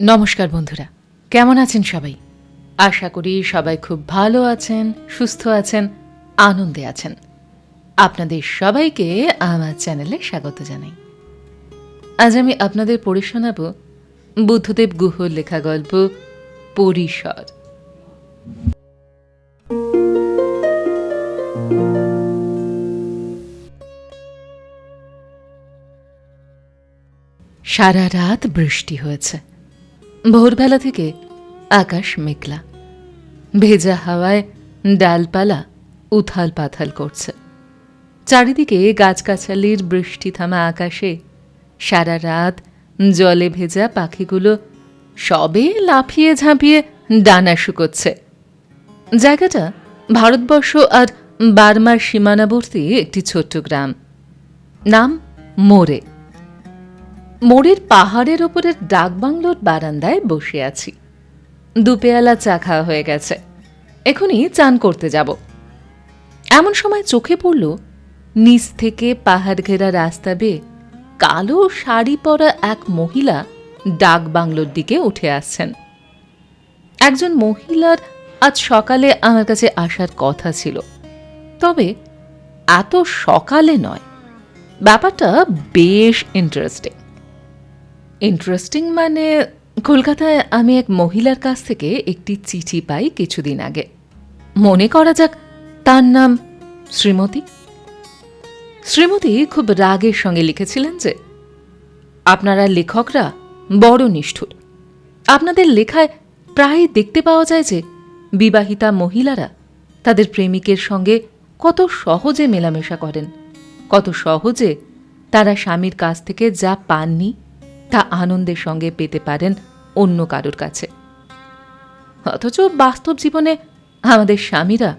নমস্কার বন্ধুরা, কেমন আছেন সবাই? আশা করি সবাই খুব ভালো আছেন, সুস্থ আছেন, আনন্দে আছেন। আপনাদের সবাইকে আমার চ্যানেলে স্বাগত জানাই। আজ আমি আপনাদের পড়ে শোনাব বুদ্ধদেব গুহর লেখা গল্প পরিসর। সারা রাত বৃষ্টি হয়েছে। ভোরবেলা থেকে আকাশ মেঘলা, ভেজা হাওয়ায় ডালপালা উথাল পাথাল করছে। চারিদিকে গাছগাছালির বৃষ্টি থামা আকাশে সারা রাত জলে ভেজা পাখিগুলো সবে লাফিয়ে ঝাঁপিয়ে ডানা শুকোচ্ছে। জায়গাটা ভারতবর্ষ আর বার্মার সীমানাবর্তী একটি ছোট্ট গ্রাম, নাম মোরে। মোড়ের পাহাড়ের ওপরের ডাকবাংলোর বারান্দায় বসে আছি। দুপেয়ালা চা খাওয়া হয়ে গেছে, এখনই চান করতে যাব। এমন সময় চোখে পড়ল নিচ থেকে পাহাড় ঘেরা রাস্তা বেয়ে কালো শাড়ি পরা এক মহিলা ডাকবাংলোর দিকে উঠে আসছেন। একজন মহিলার আজ সকালে আমার কাছে আসার কথা ছিল, তবে এত সকালে নয়। ব্যাপারটা বেশ ইন্টারেস্টিং মানে কলকাতায় আমি এক মহিলার কাছ থেকে একটি চিঠি পাই কিছুদিন আগে। মনে করা যাক তার নাম শ্রীমতী। শ্রীমতী খুব রাগের সঙ্গে লিখেছিলেন যে, আপনারা লেখকরা বড় নিষ্ঠুর। আপনাদের লেখায় প্রায় দেখতে পাওয়া যায় যে বিবাহিতা মহিলারা তাদের প্রেমিকের সঙ্গে কত সহজে মেলামেশা করেন, কত সহজে তারা স্বামীর কাছ থেকে যা পাননি তা আনন্দের সঙ্গে পেতে পারেন অন্য কারোর কাছে। অথচ বাস্তব জীবনে আমাদের স্বামীরা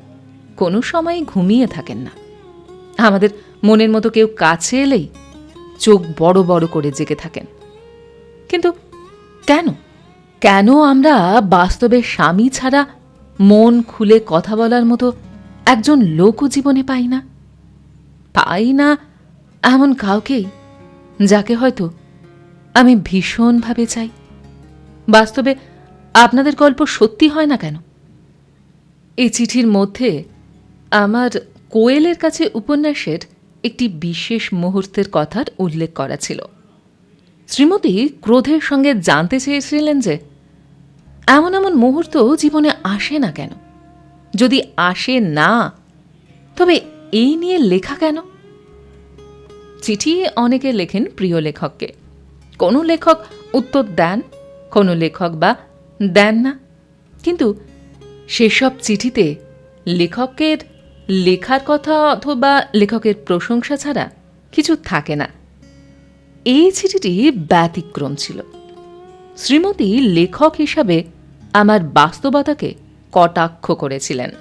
কোনো সময়ই ঘুমিয়ে থাকেন না। আমাদের মনের মতো কেউ কাছে এলেই চোখ বড় বড় করে জেগে থাকেন। কিন্তু কেন কেন আমরা বাস্তবে স্বামী ছাড়া মন খুলে কথা বলার মতো একজন লোকও জীবনে পাই না এমন কাউকেই, যাকে হয়তো আমি ভীষণভাবে চাই। বাস্তবে আপনাদের গল্প সত্যি হয় না কেন? এই চিঠির মধ্যে আমার কোয়েলের কাছে উপন্যাসের একটি বিশেষ মুহূর্তের কথার উল্লেখ করা ছিল। শ্রীমতী ক্রোধের সঙ্গে জানতে চেয়েছিলেন যে এমন এমন মুহূর্ত জীবনে আসে না কেন? যদি আসে না, তবে এই নিয়ে লেখা কেন? চিঠি অনেকে লেখেন প্রিয় লেখককে। কোনো লেখক উত্তর দেন, কোনো লেখক বা দেন না। কিন্তু সেসব চিঠিতে লেখকের লেখার কথা অথবা লেখকের প্রশংসা ছাড়া কিছু থাকে না। এই চিঠিটি ব্যতিক্রম ছিল। শ্রীমতী লেখক হিসাবে আমার বাস্তবতাকে কটাক্ষ করেছিলেন।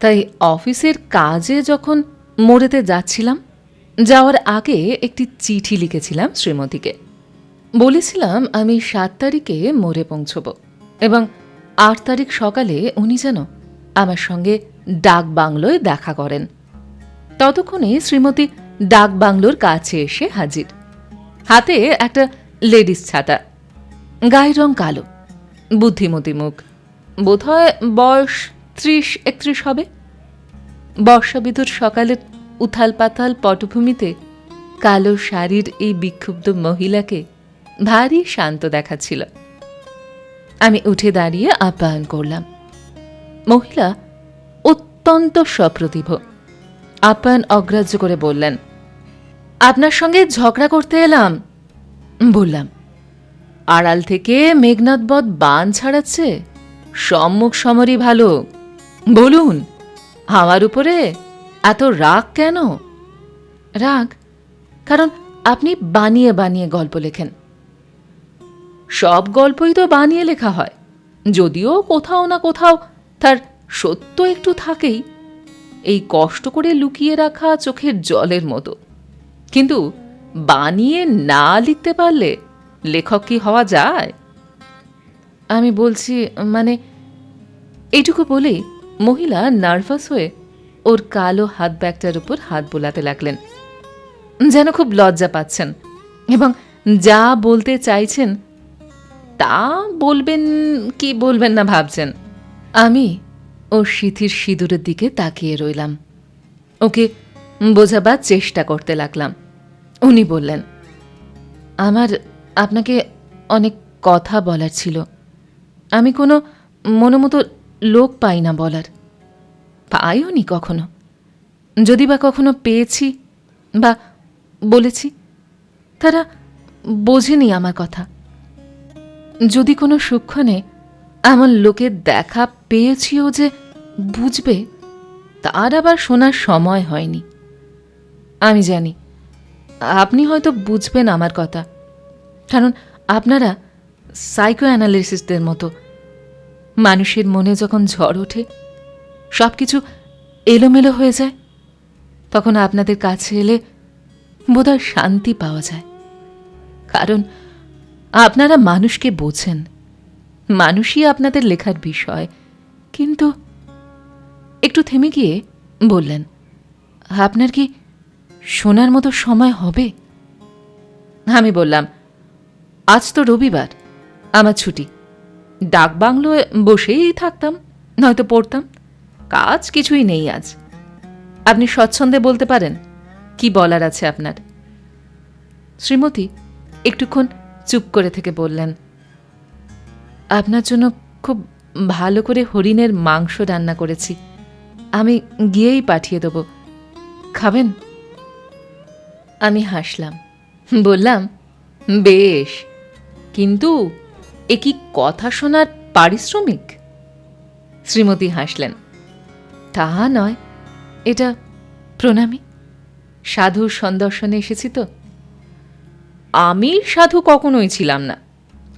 তাই অফিসের কাজে যখন মোড়েতে যাচ্ছিলাম, যাওয়ার আগে একটি চিঠি লিখেছিলাম শ্রীমতীকে। বলেছিলাম আমি 7 তারিখে মোড়ে পৌঁছব এবং 8 তারিখ সকালে উনি যেন আমার সঙ্গে ডাক বাংলোয় দেখা করেন। ততক্ষণে শ্রীমতী ডাক বাংলোর কাছে এসে হাজির, হাতে একটা লেডিস ছাতা, গায়ের রং কালো, বুদ্ধিমতী মুখ, বোধহয় বয়স 30-31 হবে। বর্ষাবিধুর সকালের উথাল পাথাল পটভূমিতে কালো শাড়ির এই বিক্ষুব্ধ মহিলাকে ভারী শান্ত দেখাচ্ছিল। আমি উঠে দাঁড়িয়ে আপ্যায়ন করলাম। মহিলা অত্যন্ত সপ্রতিভ। আপ্যায়ন অগ্রাহ্য করে বললেন, আপনার সঙ্গে ঝগড়া করতে এলাম। বললাম, আড়াল থেকে মেঘনাদ বধ বান ছাড়াচ্ছে, সম্মুখ সমরই ভালো। বলুন, আমার উপরে এত রাগ কেন? রাগ? কারণ আপনি বানিয়ে বানিয়ে গল্প লেখেন। সব গল্পই তো বানিয়ে লেখা হয়, যদিও কোথাও না কোথাও তার সত্য একটু থাকেই, এই কষ্ট করে লুকিয়ে রাখা চোখের জলের মতো। কিন্তু বানিয়ে না লিখতে পারলে লেখক কি হওয়া যায়? আমি বলছি, মানে এইটুকু বলেই মহিলা নার্ভাস হয়ে ওর কালো হাত ব্যাগটার উপর হাত বোলাতে লাগলেন, যেন খুব লজ্জা পাচ্ছেন এবং যা বলতে চাইছেন তা বলবেন কি বলবেন না ভাবছেন। আমি ওর সিঁথির সিঁদুরের দিকে তাকিয়ে রইলাম, ওকে বোঝাবার চেষ্টা করতে লাগলাম। উনি বললেন, আমার আপনাকে অনেক কথা বলার ছিল। আমি কোনো মনোমতো লোক পাই না বলার, পাইও নি কখনো। যদি বা কখনো পেয়েছি বা বলেছি, তারা বোঝেনি আমার কথা। যদি কোনো সূক্ষ্মণে এমন লোকের দেখা পেয়েছিও যে বুঝবে, তার আবার শোনার সময় হয়নি। আমি জানি আপনি হয়তো বুঝবেন আমার কথা, কারণ আপনারা সাইকো অ্যানালিসিসদের মতো। মানুষের মনে যখন ঝড় ওঠে, সব কিছু এলোমেলো হয়ে যায়, তখন আপনাদের কাছে এলে বোধহয় শান্তি পাওয়া যায়। কারণ আপনারা মানুষকে বোঝেন, মানুষই আপনাদের লেখার বিষয়। কিন্তু একটু থেমে গিয়ে বললেন, আপনার কি শোনার মতো সময় হবে? আমি বললাম, আজ তো রবিবার, আমার ছুটি। ডাকবাংলোয় বসেই থাকতাম, নয়তো পড়তাম। কাজ কিছুই নেই আজ। আপনি স্বচ্ছন্দে বলতে পারেন কি বলার আছে আপনার। শ্রীমতী একটুক্ষণ চুপ করে থেকে বললেন, আপনার জন্য খুব ভালো করে হরিণের মাংস রান্না করেছি, আমি গিয়েই পাঠিয়ে দেব, খাবেন? আমি হাসলাম, বললাম, বেশ, কিন্তু এ কি কথা শোনার পারিশ্রমিক? শ্রীমতী হাসলেন, তা নয়, এটা প্রণামী। সাধুর সন্দর্শনে এসেছি তো। আমি সাধু কখনোই ছিলাম না,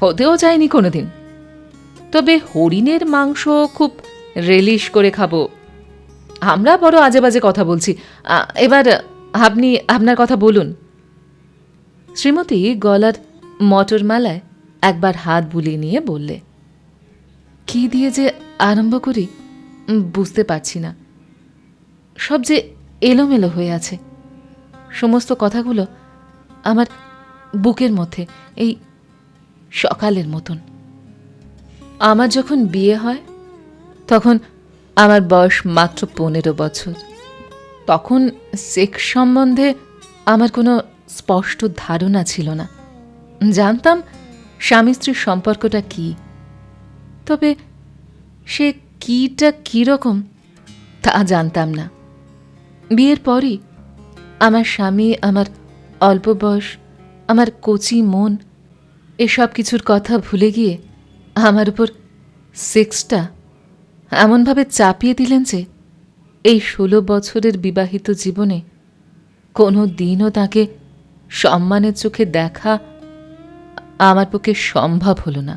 হতেও যায়নি কোনোদিন। তবে হরিণের মাংস খুব রেলিশ করে খাবো। আমরা বড় আজে বাজে কথা বলছি, এবার আপনি আপনার কথা বলুন। শ্রীমতী গলার মটরমালায় একবার হাত বুলিয়ে নিয়ে বললে, কি দিয়ে যে আরম্ভ করি বুঝতে পারছি না। সব যে এলোমেলো হয়ে আছে। সমস্ত কথাগুলো আমার বুকের মধ্যে এই সকালের মতন। আমার যখন বিয়ে হয়, তখন আমার বয়স মাত্র 15 বছর। তখন সেক্স সম্বন্ধে আমার কোনো স্পষ্ট ধারণা ছিল না। জানতাম স্বামী স্ত্রীর সম্পর্কটা কী, তবে সে কীটা কীরকম তা জানতাম না। বিয়ের পরই আমার স্বামী আমার অল্প বয়স, আমার কচি মন, এসব কিছুর কথা ভুলে গিয়ে আমার উপর সেক্সটা এমনভাবে চাপিয়ে দিলেন যে এই 16 বছরের বিবাহিত জীবনে কোনো দিনও তাকে সম্মানের চোখে দেখা আমার পক্ষে সম্ভব হলো না।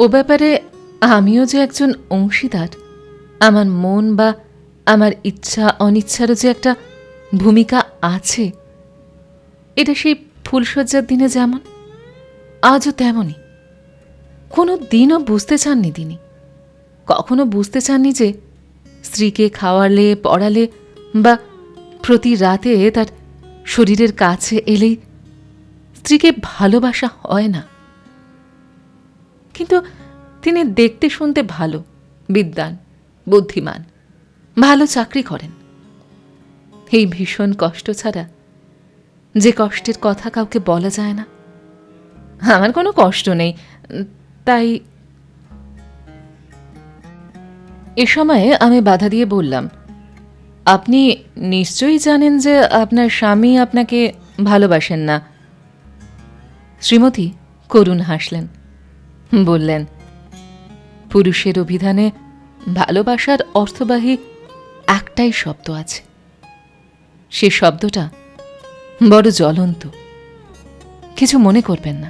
ও ব্যাপারে আমিও যে একজন অংশীদার, আমার মন বা আমার ইচ্ছা অনিচ্ছারও যে একটা ভূমিকা আছে, এটা সেই ফুলশয্যার দিনে যেমন, আজও তেমনই। কোনো দিনও বুঝতে চাননি তিনি। কখনো বুঝতে চাননি যে স্ত্রীকে খাওয়ালে, পড়ালে বা প্রতি রাতে তার শরীরের কাছে এলেই স্ত্রীকে ভালোবাসা হয় না। কিন্তু তিনি দেখতে শুনতে ভালো, বিদ্বান, বুদ্ধিমান, ভালো চাকরি করেন। এই ভীষণ কষ্ট ছাড়া যে কষ্টের কথা কাউকে বলা যায় না, আমার কোনো কষ্ট নেই। তাই এ সময়ে আমি বাধা দিয়ে বললাম, আপনি নিশ্চয়ই জানেন যে আপনার স্বামী আপনাকে ভালোবাসেন না। শ্রীমতী করুণ হাসলেন, বললেন, পুরুষের অভিধানে ভালোবাসার অর্থবাহী একটাই শব্দ আছে, সে শব্দটা বড় জ্বলন্ত। কিছু মনে করবেন না,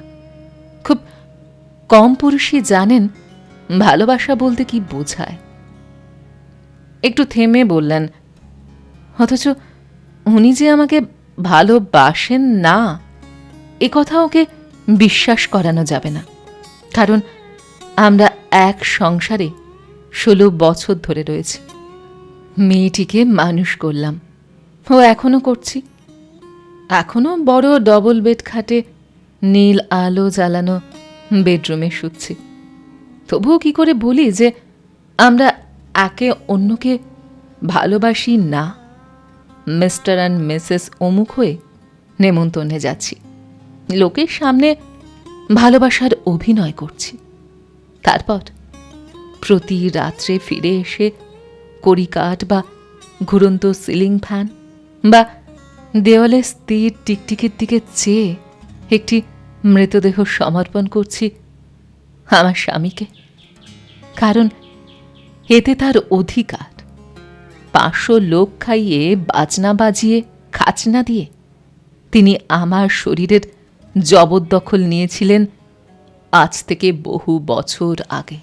খুব কম পুরুষই জানেন ভালোবাসা বলতে কি বোঝায়। একটু থেমে বললেন, অথচ উনি যে আমাকে ভালোবাসেন না, এ কথা ওকে বিশ্বাস করানো যাবে না। কারণ আমরা এক সংসারে 16 বছর ধরে রয়েছি। মেয়েটিকে মানুষ করলাম, ও এখনো করছি। এখনো বড় ডবল বেড খাটে নীল আলো জ্বালানো বেডরুমে শুচ্ছি। তবুও কি করে বলি যে আমরা একে অন্যকে ভালোবাসি না? মিস্টার অ্যান্ড মিসেস অমুক হয়ে নেমন্তন্নে যাচ্ছি, লোকের সামনে ভালোবাসার অভিনয় করছি। তারপর প্রতি রাত্রে ফিরে এসে কড়িকাঠ বা ঘুরন্ত সিলিং ফ্যান বা দেওয়ালে স্থির টিকটিকের দিকে চেয়ে একটি মৃতদেহ সমর্পণ করছি আমার স্বামীকে। কারণ এতে তার অধিকার। 500 লোক খাইয়ে, বাজনা বাজিয়ে, খাজনা দিয়ে তিনি আমার শরীরের জবরদখল নিয়েছিলেন আজ থেকে বহু বছর আগে।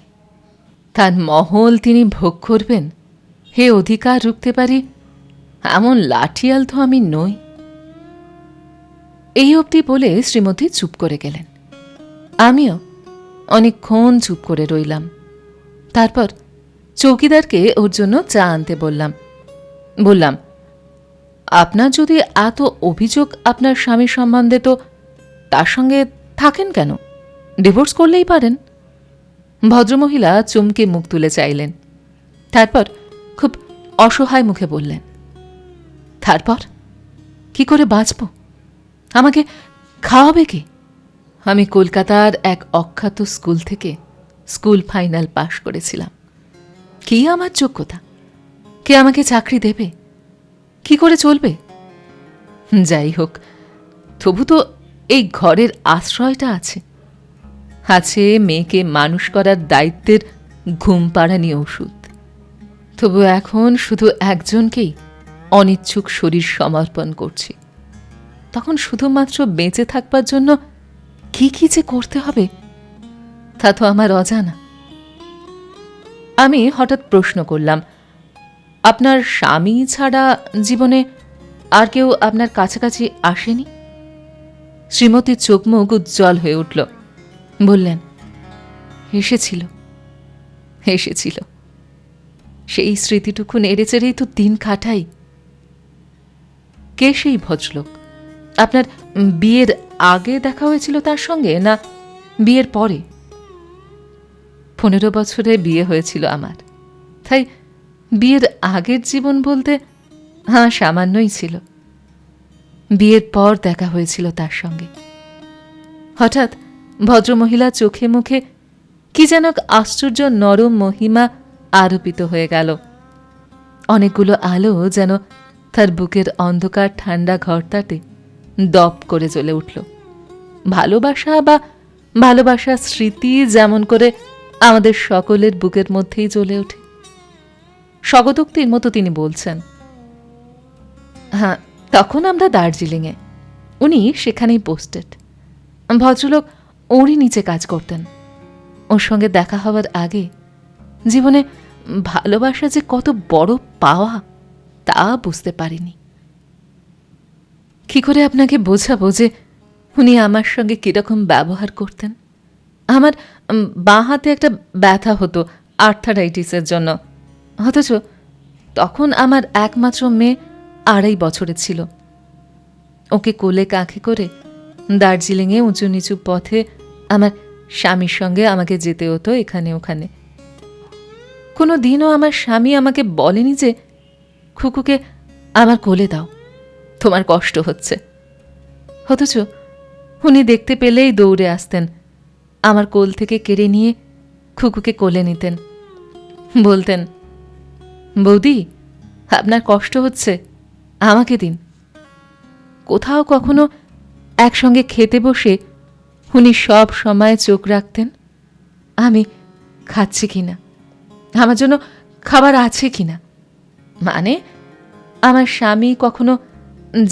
তার মহল তিনি ভোগ করবেন, হে অধিকার রুখতে পারি এমন লাঠিয়াল তো আমি নই। এই অবধি বলে শ্রীমতী চুপ করে গেলেন। আমিও অনেকক্ষণ চুপ করে রইলাম। তারপর চৌকিদারকে ওর জন্য চা আনতে বললাম, আপনার যদি এত অভিযোগ আপনার স্বামী সম্বন্ধে, তো তার সঙ্গে থাকেন কেন? ডিভোর্স করলেই পারেন। ভদ্রমহিলা চমকে মুখ তুলে চাইলেন। তারপর খুব অসহায় মুখে বললেন, তারপর কি করে বাঁচব? আমাকে খাওয়াবে কে? আমি কলকাতার এক অখ্যাত স্কুল থেকে স্কুল ফাইনাল পাশ করেছিলাম। কি আমার যোগ্যতা? কে আমাকে চাকরি দেবে? কি করে চলবে? যাই হোক, তবু তো এই ঘরের আশ্রয়টা আছে। মেয়েকে মানুষ করার দায়িত্বের ঘুম পাড়ানি ওষুধ। তবু এখন শুধু একজনকেই অনিচ্ছুক শরীর সমর্পণ করছি। তখন শুধুমাত্র বেঁচে থাকবার জন্য কি কি যে করতে হবে তা তো আমার অজানা। আমি হঠাৎ প্রশ্ন করলাম, আপনার স্বামী ছাড়া জীবনে আর কেউ আপনার কাছাকাছি আসেনি? শ্রীমতীর চোখ মুখ উজ্জ্বল হয়ে উঠল। বললেন, এসেছিল। সেই স্মৃতিটুকু নেড়ে চেড়েই তো দিন কাটাই। কে সেই ভদ্রলোক? আপনার বিয়ের আগে দেখা হয়েছিল তার সঙ্গে, না বিয়ের পরে? 15 বছরে বিয়ে হয়েছিল আমার, তাই বিয়ের আগের জীবন বলতে সামান্যই ছিল। বিয়ের পর দেখা হয়েছিল তার সঙ্গে। হঠাৎ ভদ্রমহিলা চোখে মুখে কি যেন আশ্চর্য নরম মহিমা আরোপিত হয়ে গেল। অনেকগুলো আলো যেন তার বুকের অন্ধকার ঠান্ডা ঘরটাতে দপ করে জ্বলে উঠল। ভালোবাসা বা ভালোবাসার স্মৃতি যেমন করে আমাদের সকলের বুকের মধ্যেই জ্বলে ওঠে। স্বগতোক্তির মতো তিনি বলছেন, হ্যাঁ, তখন আমরা দার্জিলিংয়ে, উনি সেখানেই পোস্টেড। ভদ্রলোক ওরই নিচে কাজ করতেন। ওর সঙ্গে দেখা হওয়ার আগে জীবনে ভালোবাসা যে কত বড় পাওয়া তা বুঝতে পারিনি। কি করে আপনাকে বোঝাবো যে উনি আমার সঙ্গে কিরকম ব্যবহার করতেন? আমার বাঁ হাতে একটা ব্যথা হতো আর্থারাইটিসের জন্য, অথচ তখন আমার একমাত্র মেয়ে 2.5 বছরের ছিল। ওকে কোলে কাঁখে করে দার্জিলিংয়ে উঁচু নিচু পথে আমার স্বামীর সঙ্গে আমাকে যেতে হতো এখানে ওখানে। কোনো দিনও আমার স্বামী আমাকে বলেনি যে খুকুকে আমার কোলে দাও, তোমার কষ্ট হচ্ছে। অথচ উনি দেখতে পেলেই দৌড়ে আসতেন, আমার কোল থেকে কেড়ে নিয়ে খুকুকে কোলে নিতেন। বলতেন, বৌদি, আপনার কষ্ট হচ্ছে, আমাকে দিন। কোথাও কখনো একসঙ্গে খেতে বসে উনি সব সময় চোখ রাখতেন আমি খাচ্ছি কিনা, আমার জন্য খাবার আছে কিনা। মানে আমার স্বামী কখনো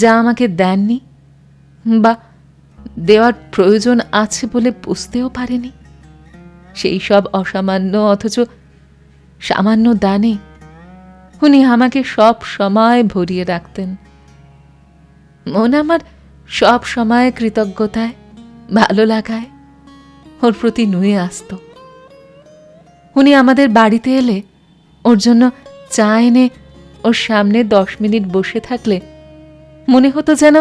যা আমাকে দেননি বা দেওয়ার প্রয়োজন আছে বলে বুঝতেও পারেনি, সেই সব অসামান্য অথচ সামান্য দানে উনি আমাকে সব সময় ভরিয়ে রাখতেন। মন আমার সব সময় কৃতজ্ঞতায়, ভালো লাগায় ওর প্রতি নুয়ে আসত। উনি আমাদের বাড়িতে এলে ওর জন্য চা এনে ওর সামনে 10 মিনিট বসে থাকলে মনে হতো যেন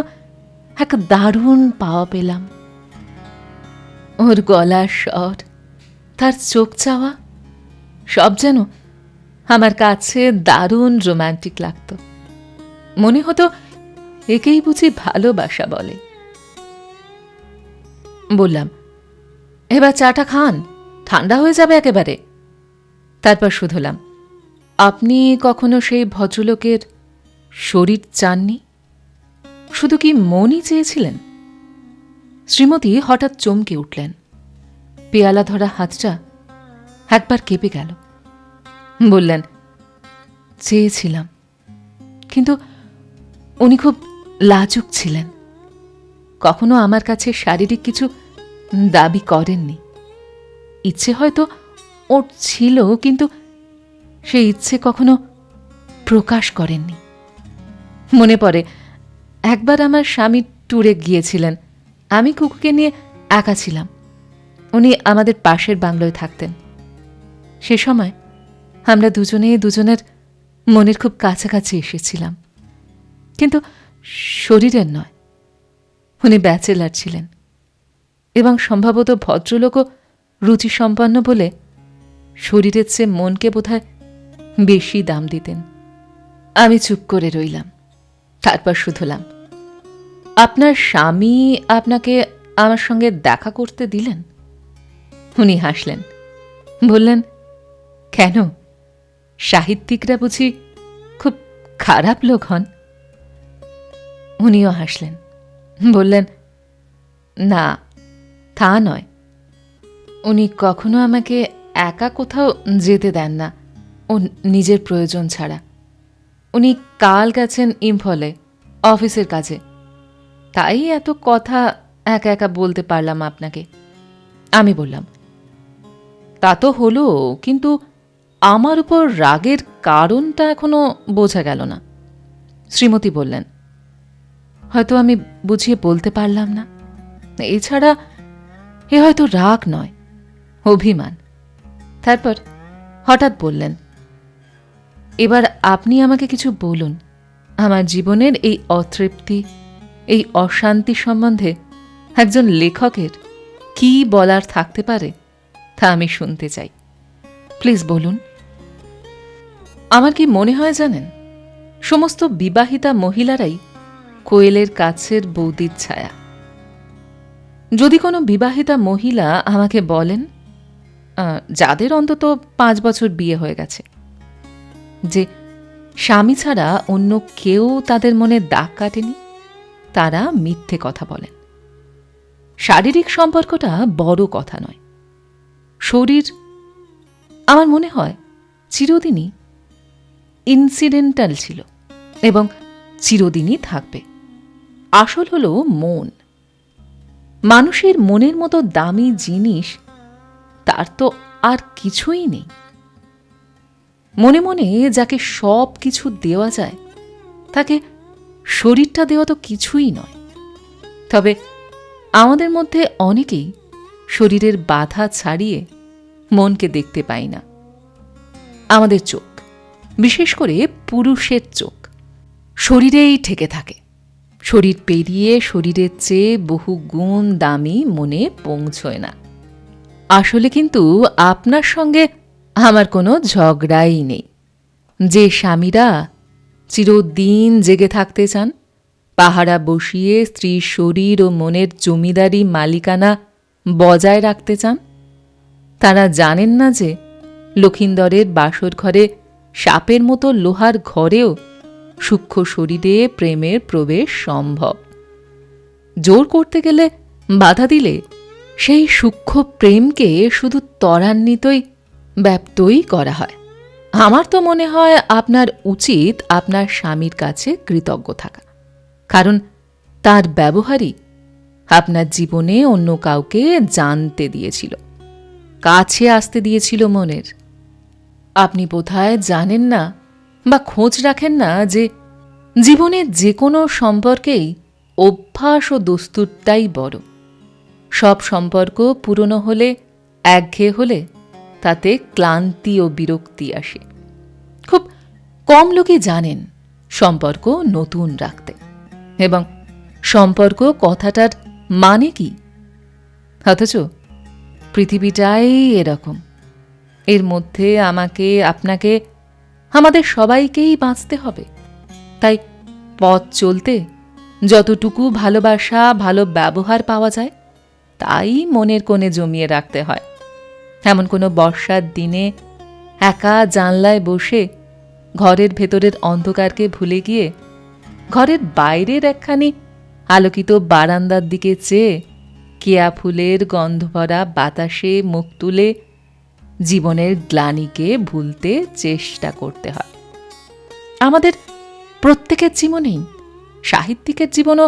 এক দারুণ পাওয়া পেলাম। ওর গলার স্বর, তার চোখ চাওয়া, সব যেন আমার কাছে দারুণ রোম্যান্টিক লাগত। মনে হতো একেই বুঝি ভালোবাসা বলে। বললাম, এবার চাটা খান, ঠান্ডা হয়ে যাবে একেবারে। তারপর শুধলাম, আপনি কখনো সেই ভদ্রলোকের শরীর চাননি, শুধু কি মনই চেয়েছিলেন? শ্রীমতী হঠাৎ চমকে উঠলেন। পেয়ালা ধরা হাতটা একবার কেঁপে গেল। বললেন, চেয়েছিলাম, কিন্তু উনি খুব লাজুক ছিলেন। কখনো আমার কাছে শারীরিক কিছু দাবি করেননি। ইচ্ছে হয়তো ওর ছিল, কিন্তু সেই ইচ্ছে কখনো প্রকাশ করেননি। মনে পড়ে একবার আমার স্বামী ট্যুরে গিয়েছিলেন, আমি কুকুকে নিয়ে একা ছিলাম। উনি আমাদের পাশের বাংলোয় থাকতেন। সে সময় আমরা দুজনের মনের খুব কাছাকাছি এসেছিলাম, কিন্তু শরীরের নয়। উনি ব্যাচেলার ছিলেন এবং সম্ভবত ভদ্রলোকও রুচিসম্পন্ন বলে শরীরের চেয়ে মনকে বোধহয় বেশি দাম দিতেন। আমি চুপ করে রইলাম। তারপর শুধলাম, আপনার স্বামী আপনাকে আমার সঙ্গে দেখা করতে দিলেন? উনি হাসলেন, বললেন, কেন, সাহিত্যিকরা বুঝি খুব খারাপ লোক হন? উনিও হাসলেন, বললেন, না, তা নয়। উনি কখনো আমাকে একা কোথাও যেতে দেন না, ও নিজের প্রয়োজন ছাড়া। উনি কাল গেছেন ইম্ফলে অফিসের কাজে, তাই এত কথা একা একা বলতে পারলাম আপনাকে। আমি বললাম, তা তো হলো, কিন্তু আমার উপর রাগের কারণটা এখনো বোঝা গেল না। শ্রীমতী বললেন, হয়তো আমি বুঝিয়ে বলতে পারলাম না। এছাড়া এ হয়তো রাগ নয়, অভিমান। তারপর হঠাৎ বললেন, এবার আপনি আমাকে কিছু বলুন। আমার জীবনের এই অতৃপ্তি, এই অশান্তি সম্বন্ধে একজন লেখকের কি বলার থাকতে পারে তা আমি শুনতে চাই। প্লিজ বলুন। আমার কি মনে হয় জানেন, সমস্ত বিবাহিতা মহিলারাই কোয়েলের কাছের বৌদির ছায়া। যদি কোনো বিবাহিতা মহিলা আমাকে বলেন, যাদের অন্তত 5 বছর বিয়ে হয়ে গেছে, যে স্বামী ছাড়া অন্য কেউ তাদের মনে দাগ কাটেনি, তারা মিথ্যে কথা বলেন। শারীরিক সম্পর্কটা বড় কথা নয়। শরীর, আমার মনে হয়, চিরদিনই ইনসিডেন্টাল ছিল এবং চিরদিনই থাকবে। আসল হলো মন। মানুষের মনের মতো দামি জিনিস তার তো আর কিছুই নেই। মনে মনে যাকে সব কিছু দেওয়া যায়, তাকে শরীরটা দেওয়া তো কিছুই নয়। তবে আমাদের মধ্যে অনেকেই শরীরের বাধা ছাড়িয়ে মনকে দেখতে পাই না। আমাদের চোখ, বিশেষ করে পুরুষের চোখ, শরীরেই ঠেকে থাকে। শরীর পেরিয়ে শরীরের চেয়ে বহু গুণ দামি মনে পৌঁছয় না। আসলে কিন্তু আপনার সঙ্গে আমার কোনো ঝগড়াই নেই। যে স্বামীরা চিরদিন জেগে থাকতে চান, পাহারা বসিয়ে স্ত্রীর শরীর ও মনের জমিদারি মালিকানা বজায় রাখতে চান, তারা জানেন না যে লক্ষিন্দরের বাসর ঘরে সাপের মতো লোহার ঘরেও সূক্ষ্ম শরীরে প্রেমের প্রবেশ সম্ভব। জোর করতে গেলে, বাধা দিলে সেই সূক্ষ্ম প্রেমকে শুধু ত্বরান্বিতই ব্যপ্তই করা হয়। আমার তো মনে হয় আপনার উচিত আপনার স্বামীর কাছে কৃতজ্ঞ থাকা, কারণ তার ব্যবহারই আপনার জীবনে অন্য কাউকে জানতে দিয়েছিল, কাছে আসতে দিয়েছিল মনের। আপনি বোধহয় জানেন না বা খোঁজ রাখেন না যে জীবনের যে কোনো সম্পর্কেই অভ্যাস ও দস্তুরটাই বড়। সব সম্পর্ক পুরনো হলে, একঘেয়ে হলে তাতে ক্লান্তি ও বিরক্তি আসে। খুব কম লোকই জানেন সম্পর্ক নতুন রাখতে এবং সম্পর্ক কথাটার মানে কি। অথচ পৃথিবীটাই এরকম। এর মধ্যে আমাকে, আপনাকে, আমাদের সবাইকেই বাঁচতে হবে। তাই পথ চলতে যতটুকু ভালোবাসা, ভালো ব্যবহার পাওয়া যায় তাই মনের কোণে জমিয়ে রাখতে হয়। এমন কোনো বর্ষার দিনে একা জানলায় বসে ঘরের ভেতরের অন্ধকারকে ভুলে গিয়ে ঘরের বাইরের একখানি আলোকিত বারান্দার দিকে চেয়ে কেয়া ফুলের গন্ধভরা বাতাসে মুখ তুলে জীবনের গ্লানিকে ভুলতে চেষ্টা করতে হয়। আমাদের প্রত্যেকের জীবনেই, সাহিত্যিকের জীবনও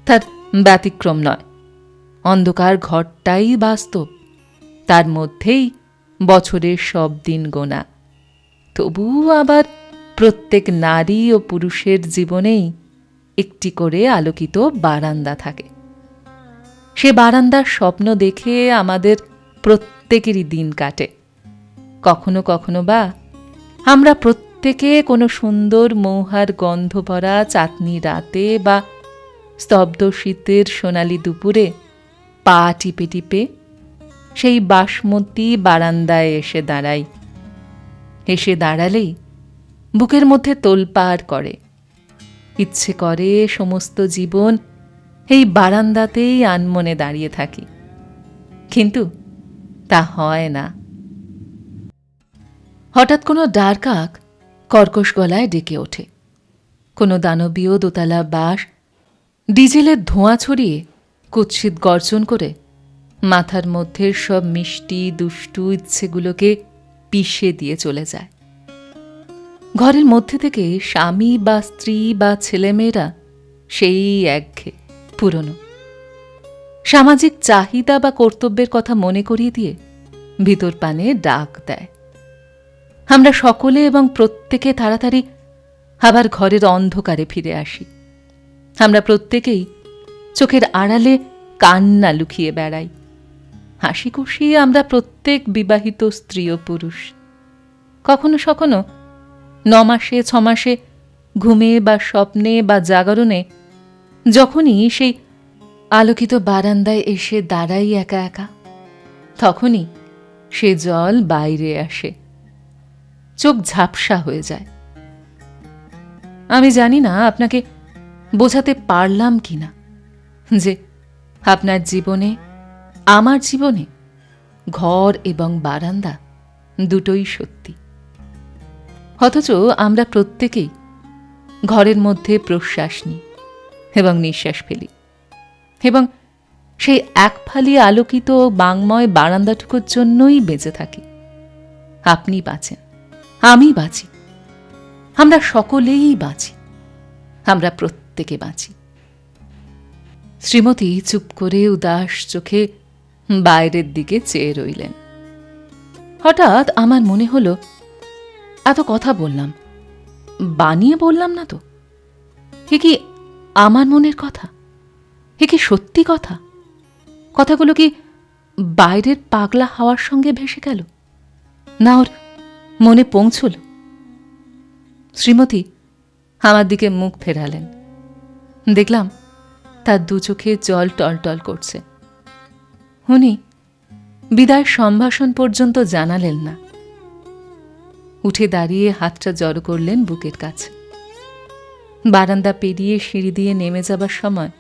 তার ব্যতিক্রম নয়। অন্ধকার ঘরটাই বাস্তব, তার মধ্যেই বছরের সব দিন গোনা। তবুও আবার প্রত্যেক নারী ও পুরুষের জীবনেই একটি করে আলোকিত বারান্দা থাকে। সে বারান্দার স্বপ্ন দেখে আমাদের প্রত্যেকেরই দিন কাটে। কখনো কখনো বা আমরা প্রত্যেকে কোনো সুন্দর মৌহার গন্ধ ভরা চাঁদনি রাতে বা স্তব্ধ শীতের সোনালি দুপুরে পা টিপে টিপে সেই বাসমতি বারান্দায় এসে দাঁড়াই। এসে দাঁড়ালেই বুকের মধ্যে তোলপাড় করে, ইচ্ছে করে সমস্ত জীবন এই বারান্দাতেই আনমনে দাঁড়িয়ে থাকি, কিন্তু তা হয় না। হঠাৎ কোনো ডারকাক কর্কশ গলায় ডেকে ওঠে। কোনো দানবীয় দোতলা বাস ডিজেলের ধোঁয়া ছড়িয়ে কুৎসিত গর্জন করে মাথার মধ্যে সব মিষ্টি দুষ্টু ইচ্ছেগুলোকে পিষে দিয়ে চলে যায়। ঘরের মধ্যে থেকে স্বামী বা স্ত্রী বা ছেলেমেয়েরা সেই একঘেয়ে পুরনো সামাজিক চাহিদা বা কর্তব্যের কথা মনে করিয়ে দিয়ে ভিতর পানে ডাক দেয়। আমরা সকলে এবং প্রত্যেকে তাড়াতাড়ি আবার ঘরের অন্ধকারে ফিরে আসি। আমরা প্রত্যেকেই চোখের আড়ালে কান্না লুকিয়ে বেড়াই। হাসি খুশি আমরা প্রত্যেক বিবাহিত স্ত্রী ও পুরুষ। কখনো কখনো 9 মাসে 6 মাসে ঘুমে বা স্বপ্নে বা জাগরণে যখনই সেই আলোকিত বারান্দায় এসে দাঁড়াই একা একা, তখনই সে জল বাইরে আসে, চোখ ঝাপসা হয়ে যায়। আমি জানি না আপনাকে বোঝাতে পারলাম কিনা যে আপনার জীবনে, আমার জীবনে ঘর এবং বারান্দা দুটোই সত্যি। অথচ আমরা প্রত্যেকেই ঘরের মধ্যে প্রশ্বাস নিই এবং নিঃশ্বাস ফেলি, এবং সেই এক ফালি আলোকিত বাংময় বারান্দাটুকুর জন্যই বেঁচে থাকি। আপনি বাঁচেন, আমি বাঁচি, আমরা সকলেই বাঁচি, আমরা প্রত্যেকে বাঁচি। শ্রীমতী চুপ করে উদাস চোখে বাইরের দিকে চেয়ে রইলেন। হঠাৎ আমার মনে হলো, এত কথা বললাম, বানিয়ে বললাম না তো? এ কি আমার মনের কথা? এ কি সত্যি কথা? কথাগুলো কি বাইরের পাগলা হাওয়ার সঙ্গে ভেসে গেল, না ওর মনে পৌঁছল? শ্রীমতী আমার দিকে মুখ ফেরালেন। দেখলাম তার দু চোখে জল টলটল করছে। উনি বিদায়ের সম্ভাষণ পর্যন্ত জানালেন না। উঠে দাঁড়িয়ে হাতটা জড়ো করলেন বুকের কাছে। বারান্দা পেরিয়ে সিঁড়ি দিয়ে নেমে যাবার সময়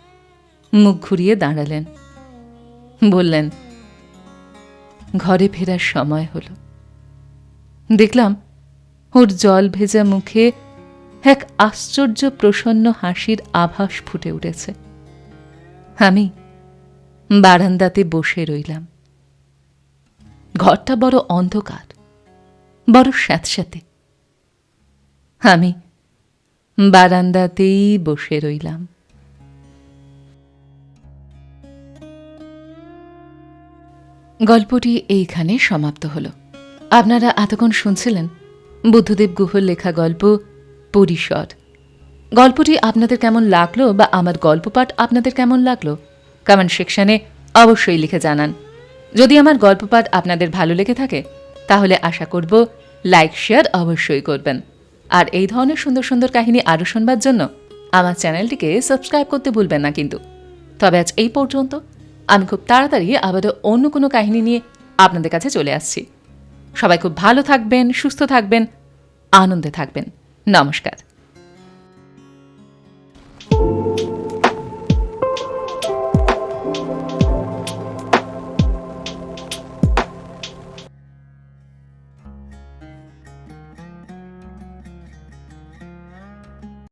মুখ ঘুরিয়ে দাঁড়ালেন। বললেন, ঘরে ফেরার সময় হলো। দেখলাম ওর জল ভেজা মুখে এক আশ্চর্য প্রসন্ন হাসির আভাস ফুটে উঠেছে। আমি বারান্দাতে বসে রইলাম। ঘরটা বড় অন্ধকার, বড় স্যাঁতস্যাঁতে। আমি বারান্দাতেই বসে রইলাম। গল্পটি এইখানে সমাপ্ত হল। আপনারা এতক্ষণ শুনছিলেন বুদ্ধদেব গুহর লেখা গল্প পরিসর। গল্পটি আপনাদের কেমন লাগলো বা আমার গল্প পাঠ আপনাদের কেমন লাগলো কমেন্ট সেকশনে অবশ্যই লিখে জানান। যদি আমার গল্প পাঠ আপনাদের ভালো লেগে থাকে তাহলে আশা করব লাইক শেয়ার অবশ্যই করবেন। আর এই ধরনের সুন্দর সুন্দর কাহিনী আরও শুনবার জন্য আমার চ্যানেলটিকে সাবস্ক্রাইব করতে ভুলবেন না কিন্তু। তবে আজ এই পর্যন্ত। আমি খুব তাড়াতাড়ি আবারও অন্য কোনো কাহিনী নিয়ে আপনাদের কাছে চলে আসছি। সবাই খুব ভালো থাকবেন, সুস্থ থাকবেন, আনন্দে থাকবেন। নমস্কার।